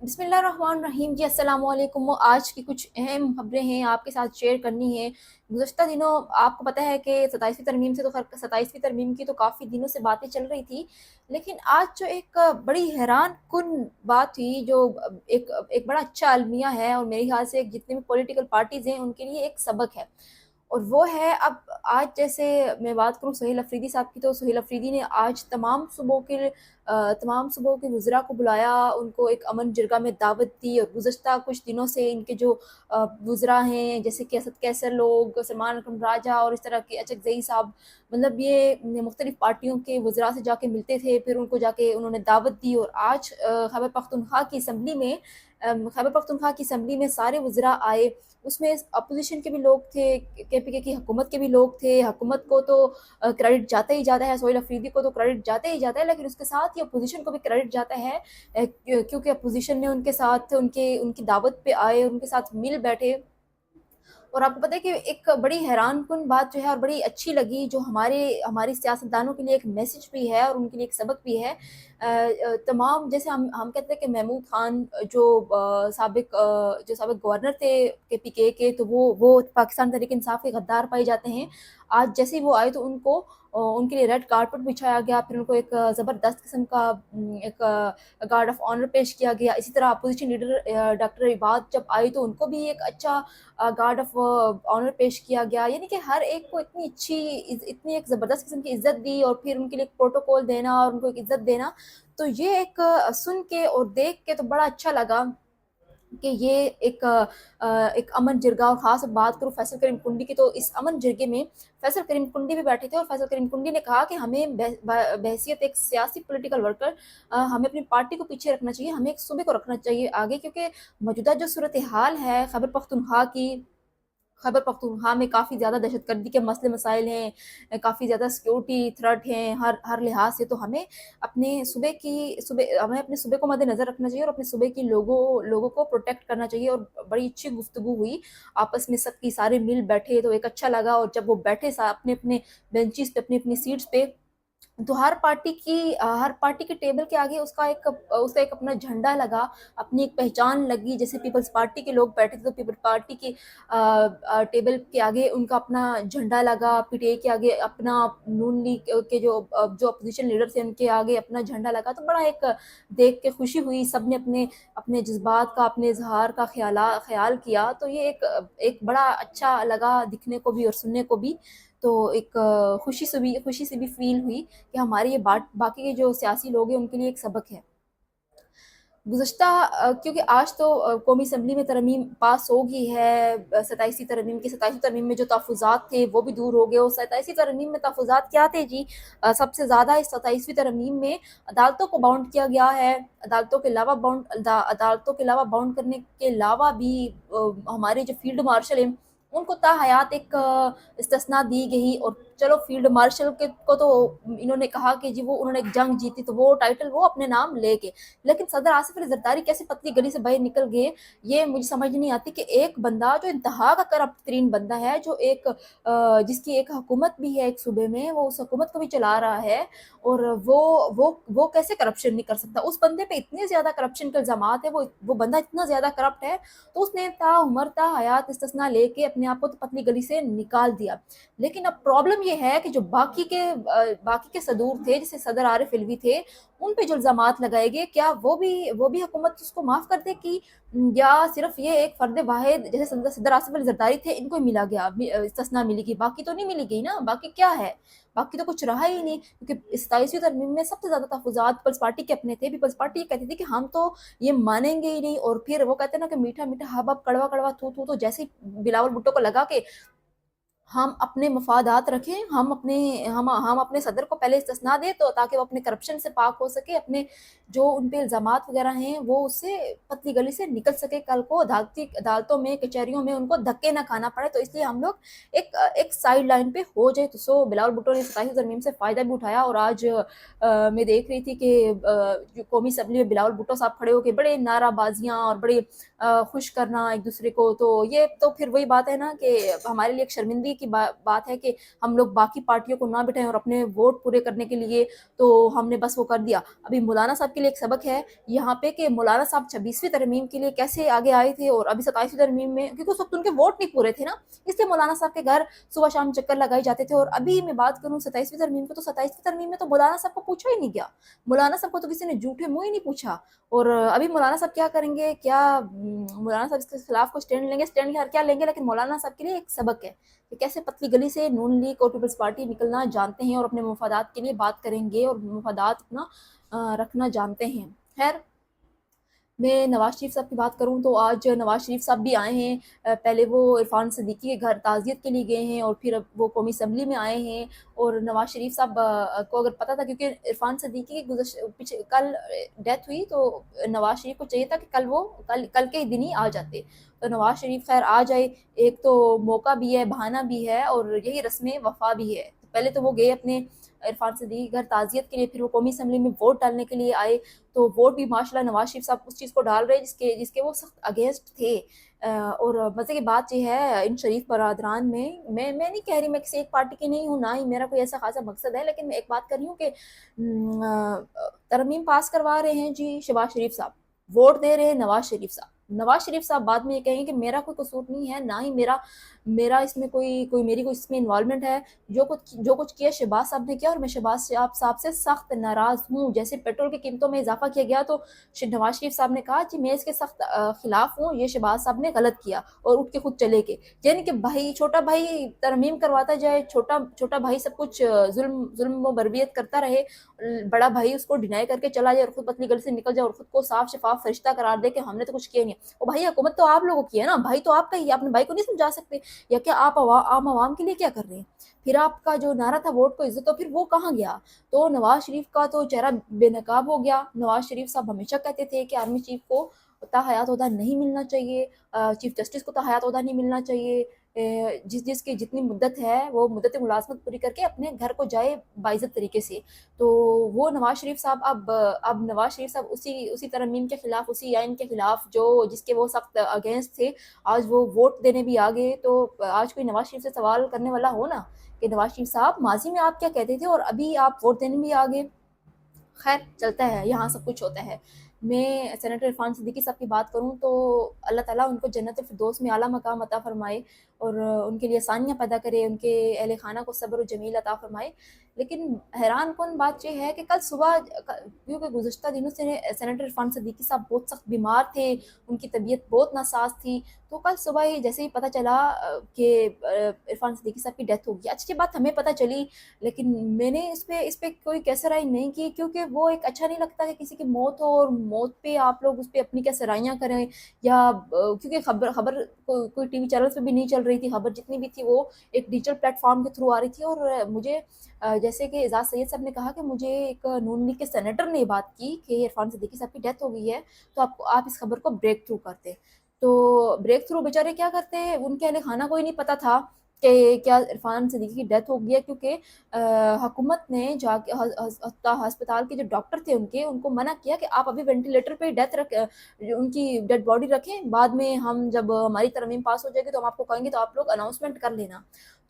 बिस्मिल्लाहिर्रहमानिर्रहीम जी, अस्सलाम वालेकुम। आज की कुछ अहम खबरें हैं आपके साथ शेयर करनी है। गुज़श्ता दिनों आपको पता है कि 27वीं तरमीम से तो खैर 27वीं तरमीम की तो काफ़ी दिनों से बातें चल रही थी, लेकिन आज जो एक बड़ी हैरान कुन बात हुई, जो एक एक बड़ा अच्छा अलमिया है और मेरे ख़्याल से जितने भी पॉलिटिकल पार्टीज़ हैं उनके लिए एक सबक है। और वो है, अब आज जैसे मैं बात करूँ सोहेल अफरीदी साहब की, तो सोहेल अफरीदी ने आज तमाम सूबों के वज़रा को बुलाया, उनको एक अमन जिरगा में दावत दी। और गुज़श्ता कुछ दिनों से इनके जो वज़रा हैं, जैसे कि असद कैसर लोग, सलमान अकरम राजा और इस तरह के अचकज़ई साहब, मतलब ये मुख्तलिफ़ पार्टियों के वज़रा से जाके मिलते थे, फिर उनको जाके उन्होंने दावत दी। और आज खैबर पख्तूनख्वा की असम्बली में सारे वज़रा आए। उसमें अपोज़िशन के भी लोग थे, केपीके की हुकूमत के भी लोग थे। हुकूमत को तो क्रेडिट जाता ही जाता है, सोहेल अफरीदी को तो क्रेडिट जाता ही जाता है, लेकिन उसके साथ ही अपोज़िशन को भी क्रेडिट जाता है, क्योंकि अपोज़िशन ने उनके साथ उनकी दावत पे आए, उनके साथ मिल बैठे। और आपको पता है कि एक बड़ी हैरानकुन बात जो है और बड़ी अच्छी लगी, जो हमारी सियासतदानों के लिए एक मैसेज भी है और उनके लिए एक सबक भी है। तमाम, जैसे हम कहते हैं कि महमूद खान जो साबिक गवर्नर थे केपीके के, तो वो पाकिस्तान तहरीक इंसाफ के गद्दार पाए जाते हैं। आज जैसे ही वो आए तो उनके लिए रेड कारपेट बिछाया गया, फिर उनको एक ज़बरदस्त किस्म का एक गार्ड ऑफ ऑनर पेश किया गया। इसी तरह अपोजिशन लीडर डॉक्टर इबाद जब आई तो उनको भी एक अच्छा गार्ड ऑफ ऑनर पेश किया गया। यानी कि हर एक को इतनी एक ज़बरदस्त किस्म की इज़्ज़त दी, और फिर उनके लिए एक प्रोटोकॉल देना और उनको एक इज़्ज़त देना। तो ये एक सुन के और देख के तो बड़ा अच्छा लगा कि ये एक अमन जिरगा। और ख़ास बात करूँ फैसल करीम कुंडी की, तो इस अमन जिरगे में फैसल करीम कुंडी भी बैठे थे, और फैसल करीम कुंडी ने कहा कि हमें बहैसियत एक सियासी पॉलिटिकल वर्कर हमें अपनी पार्टी को पीछे रखना चाहिए, हमें एक सूबे को रखना चाहिए आगे, क्योंकि मौजूदा जो सूरत हाल है खैबर पख्तूनख्वा में काफ़ी ज़्यादा दहशतगर्दी के मसले मसाइल हैं, काफ़ी ज़्यादा सिक्योरिटी थ्रेट हैं हर लिहाज से। तो हमें अपने सूबे को मद्देनज़र रखना चाहिए और अपने सूबे की लोगों को प्रोटेक्ट करना चाहिए। और बड़ी अच्छी गुफ्तगू हुई आपस में, सबकी सारे मिल बैठे तो एक अच्छा लगा। और जब वो बैठे अपने अपने बेंचेस पे, अपनी अपनी सीट्स पे, तो हर पार्टी के टेबल के आगे उसका एक अपना झंडा लगा, अपनी एक पहचान लगी। जैसे पीपल्स पार्टी के लोग बैठे थे तो पीपल्स पार्टी के टेबल के आगे उनका अपना झंडा लगा, पीटीआई के आगे अपना, नून लीग के जो अपोजिशन लीडर थे उनके आगे अपना झंडा लगा। तो बड़ा एक देख के खुशी हुई, सब ने अपने अपने जज्बात का, अपने इजहार का ख्याल किया। तो ये एक बड़ा अच्छा लगा दिखने को भी और सुनने को भी। तो एक खुशी से भी फील हुई कि हमारे ये बाकी के जो सियासी लोग हैं उनके लिए एक सबक है। क्योंकि आज तो कौमी असम्बली में तरमीम पास हो गई है 27वीं तरमीम में जो तहफ़्फ़ुज़ात थे वो भी दूर हो गए। और 27वीं तरमीम में तहफ़्फ़ुज़ात क्या थे जी? सबसे ज़्यादा इस 27वीं तरमीम में अदालतों को बाउंड किया गया है। अदालतों के अलावा बाउंड करने के अलावा भी हमारे जो फील्ड मार्शल हैं उनको ताहयात एक इस्तिस्ना दी गई। और चलो, फील्ड मार्शल को तो इन्होंने कहा कि जी वो उन्होंने एक जंग जीती, तो वो टाइटल वो अपने नाम ले गए। लेकिन सदर आसिफ अली जरदारी कैसे पतली गली से बाहर निकल गए, ये मुझे समझ नहीं आती। कि एक बंदा जो इंतहा का करप्ट तरीन बंदा है, जो जिसकी एक हुकूमत भी है एक सूबे में, वो उस हुकूमत को भी चला रहा है, और वो कैसे करप्शन नहीं कर सकता? उस बंदे पे इतने ज़्यादा करप्शन के इल्ज़ामात है, वो बंदा इतना ज़्यादा करप्ट है, तो उसने ताउम्र ताहयात इस्तिस्ना लेके अपने आप को तो पतली गली से निकाल दिया। लेकिन अब प्रॉब्लम ये है कि जो बाकी के सदूर थे, जैसे सदर आरिफ अलवी थे, उन पे जो इल्ज़ामात लगाए गए, क्या वो भी हुकूमत उसको माफ़ कर देगी, या सिर्फ ये एक फ़र्द वाहिद जैसे सदर आसिफ अली जरदारी थे इनको ही मिला गया इस्तिस्ना मिलेगी, बाकी तो नहीं मिलेगी ना? बाकी क्या है? बाकी तो कुछ रहा ही नहीं, क्योंकि 27वीं तरमीम में सबसे ज़्यादा तहफ़्फ़ुज़ात पीपल्स पार्टी के अपने थे। पीपल्स पार्टी ये कहती थी कि हम तो ये मानेंगे ही नहीं। और फिर वो कहते हैं ना कि मीठा मीठा हब हब कड़वा कड़वा थू थू, तो जैसे ही बिलावल भुट्टो को लगा कि हम अपने मफादात रखें, हम अपने सदर को पहले इस्तिस्ना दें, तो ताकि वो अपने करप्शन से पाक हो सके, अपने जो उन पे इल्ज़ामात वगैरह हैं वो उससे पतली गली से निकल सके, कल को अदालतों में, कचहरियों में उनको धक्के ना खाना पड़े। तो इसलिए हम लोग एक साइड लाइन पे हो जाए। तो बिलावल भुट्टो ने 27वीं तरमीम से फ़ायदा भी उठाया। और आज मैं देख रही थी कि जो कौमी असम्बली में बिलावल भुट्टो साहब खड़े होके बड़े नाराबाजियाँ और बड़े खुश करना एक दूसरे को, तो ये तो फिर वही बात है ना कि हमारे लिए एक शर्मिंदगी کی بات ہے کہ ہم لوگ باقی پارٹیوں کو نہ بٹھائیں اور اپنے ووٹ پورے کرنے کے لیے تو ہم نے بس وہ کر دیا۔ ابھی مولانا صاحب کے لیے ایک سبق ہے یہاں پہ کہ مولانا صاحب 26ویں ترمیم کے لیے کیسے آگے آئے تھے، اور ابھی 27ویں ترمیم میں کیونکہ اس وقت ان کے ووٹ نہیں پورے تھے نا، اس لیے مولانا صاحب کے گھر صبح شام چکر لگائے جاتے تھے۔ اور ابھی میں بات کروں 27ویں ترمیم کو، تو 27ویں ترمیم میں تو مولانا صاحب کو پوچھا ہی نہیں گیا، مولانا صاحب کو تو کسی نے جھوٹے منہ ہی نہیں پوچھا۔ اور ابھی مولانا صاحب کیا کریں گے، کیا مولانا صاحب اس کے خلاف کو اسٹینڈ لیں گے، اسٹینڈ کیا لیں گے، لیکن مولانا صاحب کے لیے ایک سبق ہے کہ کیسے پتلی گلی سے نون لیگ اور پیپلز پارٹی نکلنا جانتے ہیں اور اپنے مفادات کے لیے بات کریں گے اور مفادات اپنا رکھنا جانتے ہیں۔ خیر، میں نواز شریف صاحب کی بات کروں تو آج نواز شریف صاحب بھی آئے ہیں، پہلے وہ عرفان صدیقی کے گھر تعزیت کے لیے گئے ہیں اور پھر اب وہ قومی اسمبلی میں آئے ہیں۔ اور نواز شریف صاحب کو اگر پتہ تھا، کیونکہ عرفان صدیقی کی کل ڈیتھ ہوئی، تو نواز شریف کو چاہیے تھا کہ کل کے دن ہی آ جاتے، تو نواز شریف خیر آ جائے، ایک تو موقع بھی ہے، بہانہ بھی ہے، اور یہی رسم وفا بھی ہے۔ پہلے تو وہ گئے اپنے عرفان صدیقی گھر تعزیت کے لیے، پھر وہ قومی اسمبلی میں ووٹ ڈالنے کے لیے آئے، تو ووٹ بھی ماشاءاللہ نواز شریف صاحب اس چیز کو ڈال رہے جس کے وہ سخت اگینسٹ تھے۔ اور مزے کی بات یہ ہے ان شریف برادران میں نہیں کہہ رہی میں کسی ایک پارٹی کی نہیں ہوں، نہ ہی میرا کوئی ایسا خاصا مقصد ہے، لیکن میں ایک بات کر رہی ہوں کہ ترمیم پاس کروا رہے ہیں جی شہباز شریف صاحب، ووٹ دے رہے ہیں نواز شریف صاحب۔ نواز شریف صاحب بعد میں یہ کہیں کہ میرا کوئی قصور نہیں ہے، نہ ہی میرا اس میں میری کوئی اس میں انوالومنٹ ہے، جو کچھ کیا شہباز صاحب نے کیا، اور میں شہباز صاحب سے سخت ناراض ہوں۔ جیسے پیٹرول کی قیمتوں میں اضافہ کیا گیا تو نواز شریف صاحب نے کہا جی میں اس کے سخت خلاف ہوں، یہ شہباز صاحب نے غلط کیا، اور اٹھ کے خود چلے گئے۔ یعنی کہ چھوٹا بھائی ترمیم کرواتا جائے، چھوٹا بھائی سب کچھ ظلم و بربریت کرتا رہے، بڑا بھائی اس کو ڈینائی کر کے چلا جائے اور خود پتلی گلی سے نکل جائے اور خود کو صاف شفاف فرشتہ قرار دے کہ ہم نے تو کچھ کیا نہیں ہے۔ اور بھائی حکومت تو آپ لوگوں کی ہے نا، بھائی تو آپ کا ہی ہے، اپنے بھائی کو نہیں سمجھا سکتے؟ یا کیا آپ عام عوام کے لیے کیا کر رہے ہیں؟ پھر آپ کا جو نعرہ تھا ووٹ کو عزت، تو پھر وہ کہاں گیا؟ تو نواز شریف کا تو چہرہ بے نقاب ہو گیا۔ نواز شریف صاحب ہمیشہ کہتے تھے کہ آرمی چیف کو تاحیات عہدہ نہیں ملنا چاہیے، چیف جسٹس کو تاحیات عہدہ نہیں ملنا چاہیے، جس کی جتنی مدت ہے وہ مدت ملازمت پوری کر کے اپنے گھر کو جائے باعزت طریقے سے۔ تو وہ نواز شریف صاحب اب نواز شریف صاحب اسی ترمیم کے خلاف، اسی آئین کے خلاف جس کے وہ سخت اگینسٹ تھے، آج وہ ووٹ دینے بھی آ گئے۔ تو آج کوئی نواز شریف سے سوال کرنے والا ہو نا کہ نواز شریف صاحب ماضی میں آپ کیا کہتے تھے اور ابھی آپ ووٹ دینے بھی آ گئے۔ خیر چلتا ہے، یہاں سب کچھ ہوتا ہے۔ میں سینیٹر عرفان صدیقی صاحب کی بات کروں تو اللہ تعالیٰ ان کو جنت الفردوس میں اعلیٰ مقام عطا فرمائے اور ان کے لیے آسانیاں پیدا کرے، ان کے اہل خانہ کو صبر و جمیل عطا فرمائے۔ لیکن حیران کن بات یہ ہے کہ کل صبح، کیونکہ گزشتہ دنوں سے سینیٹر عرفان صدیقی صاحب بہت سخت بیمار تھے، ان کی طبیعت بہت ناساز تھی، تو کل صبح ہی جیسے ہی پتہ چلا کہ عرفان صدیقی صاحب کی ڈیتھ ہو گئی، اچھی بات ہمیں پتہ چلی، لیکن میں نے اس پہ کوئی کیسرائی نہیں کی، کیونکہ وہ ایک اچھا نہیں لگتا کہ کسی کی موت ہو اور موت پہ آپ لوگ اس پہ اپنی کیسرائیاں کریں، یا کیونکہ خبر کوئی ٹی وی چینلز پہ بھی نہیں چل رہی تھی، خبر جتنی بھی تھی وہ ایک ڈیجیٹل پلیٹ فارم کے تھرو آ رہی تھی۔ اور مجھے جیسے کہ اعزاز سید صاحب نے کہا کہ مجھے ایک نون لیگ کے سینیٹر نے یہ بات کی کہ عرفان صدیقی صاحب کی ڈیتھ ہو گئی ہے، تو آپ اس خبر کو بریک تھرو کرتے، تو بریک تھرو بیچارے کیا کرتے ہیں، ان کے اہل خانہ کو ہی نہیں پتہ تھا کہ کیا عرفان صدیقی کی ڈیتھ ہو گئی ہے، کیونکہ حکومت نے جا کے ہسپتال کے جو ڈاکٹر تھے ان کو منع کیا کہ آپ ابھی وینٹیلیٹر پہ ان کی ڈیڈ باڈی رکھیں، بعد میں ہم جب ہماری ترمیم پاس ہو جائے گی تو ہم آپ کو کہیں گے تو آپ لوگ اناؤنسمنٹ کر لینا۔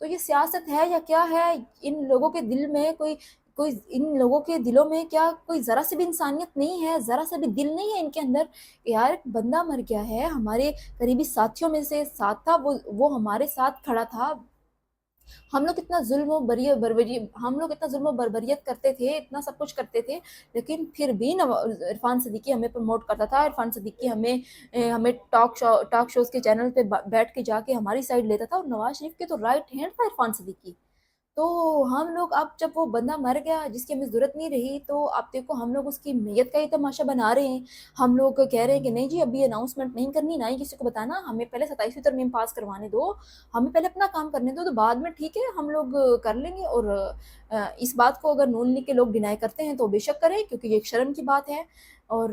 تو یہ سیاست ہے یا کیا ہے؟ ان لوگوں کے دل میں ان لوگوں کے دلوں میں کیا کوئی ذرا سے بھی انسانیت نہیں ہے، ذرا سے بھی دل نہیں ہے ان کے اندر؟ یار بندہ مر گیا ہے، ہمارے قریبی ساتھیوں میں سے ساتھ تھا، وہ ہمارے ساتھ کھڑا تھا، ہم لوگ اتنا ظلم و بربریت کرتے تھے، اتنا سب کچھ کرتے تھے، لیکن پھر بھی عرفان صدیقی ہمیں پروموٹ کرتا تھا، عرفان صدیقی ہمیں ٹاک شوز کے چینل پہ بیٹھ کے جا کے ہماری سائڈ لیتا تھا، اور نواز شریف کے تو رائٹ ہینڈ تھا عرفان صدیقی۔ تو ہم لوگ اب جب وہ بندہ مر گیا جس کی ہمیں ضرورت نہیں رہی، تو آپ دیکھو ہم لوگ اس کی میت کا ہی تماشا بنا رہے ہیں، ہم لوگ کہہ رہے ہیں کہ نہیں جی ابھی اناؤنسمنٹ نہیں کرنی، نہ ہی کسی کو بتانا، ہمیں پہلے 27ویں ترمیم پاس کروانے دو، ہمیں پہلے اپنا کام کرنے دو، تو بعد میں ٹھیک ہے ہم لوگ کر لیں گے۔ اور اس بات کو اگر نون لیگ کے لوگ ڈینائی کرتے ہیں تو بے شک کریں، کیونکہ یہ ایک شرم کی بات ہے۔ اور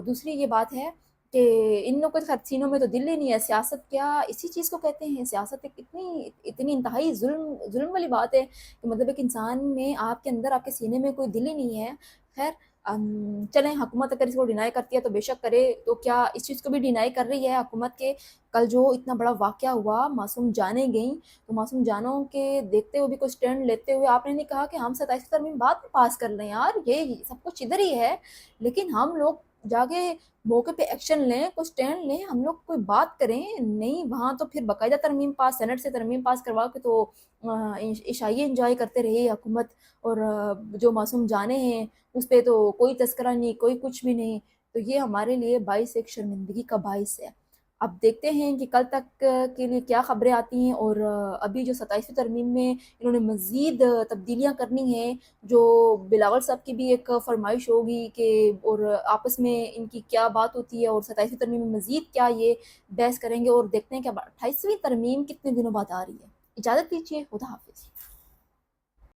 دوسری یہ بات ہے کہ ان لوگوں کے سینوں میں تو دل ہی نہیں ہے، سیاست کیا اسی چیز کو کہتے ہیں؟ سیاست ایک اتنی انتہائی ظلم والی بات ہے کہ مطلب ایک انسان میں، آپ کے اندر، آپ کے سینے میں کوئی دل ہی نہیں ہے۔ خیر चलें हुकूमत अगर इसको डिनाई करती है तो बेशक करे, तो क्या इस चीज़ को भी डिनाई कर रही है हुकूमत के कल जो इतना बड़ा वाक़या हुआ, मासूम जानें गईं, तो मासूम जानों के देखते हुए भी कोई स्टैंड लेते हुए आपने नहीं कहा कि हम 27वीं तरमीम बाद में पास कर लें यार, ये सब कुछ इधर ही है, लेकिन हम लोग जाके मौके पे एक्शन लें, कोई स्टैंड लें, हम लोग कोई बात करें, नहीं वहाँ तो फिर बाकायदा तरमीम पास, सेनेट से तरमीम पास करवा के तो ईशाइये एंजॉय करते रहे हुकूमत, और जो मासूम जानें हैं उस पे तो कोई तज़किरा नहीं, कोई कुछ भी नहीं। तो ये हमारे लिए बाइस एक शर्मिंदगी का बाइस है। अब देखते हैं कि कल तक के लिए क्या ख़बरें आती हैं, और अभी जो 27वीं तरमीम में इन्होंने मज़ीद तब्दीलियाँ करनी हैं, जो बिलावल साहब की भी एक फ़रमाइश होगी कि और आपस में इनकी क्या बात होती है, और 27वीं तरमीम में मज़ीद क्या ये बहस करेंगे, और देखते हैं कि अब 28वीं तरमीम कितने दिनों बाद आ रही है। इजाज़त दीजिए, खुदा हाफ़िज़।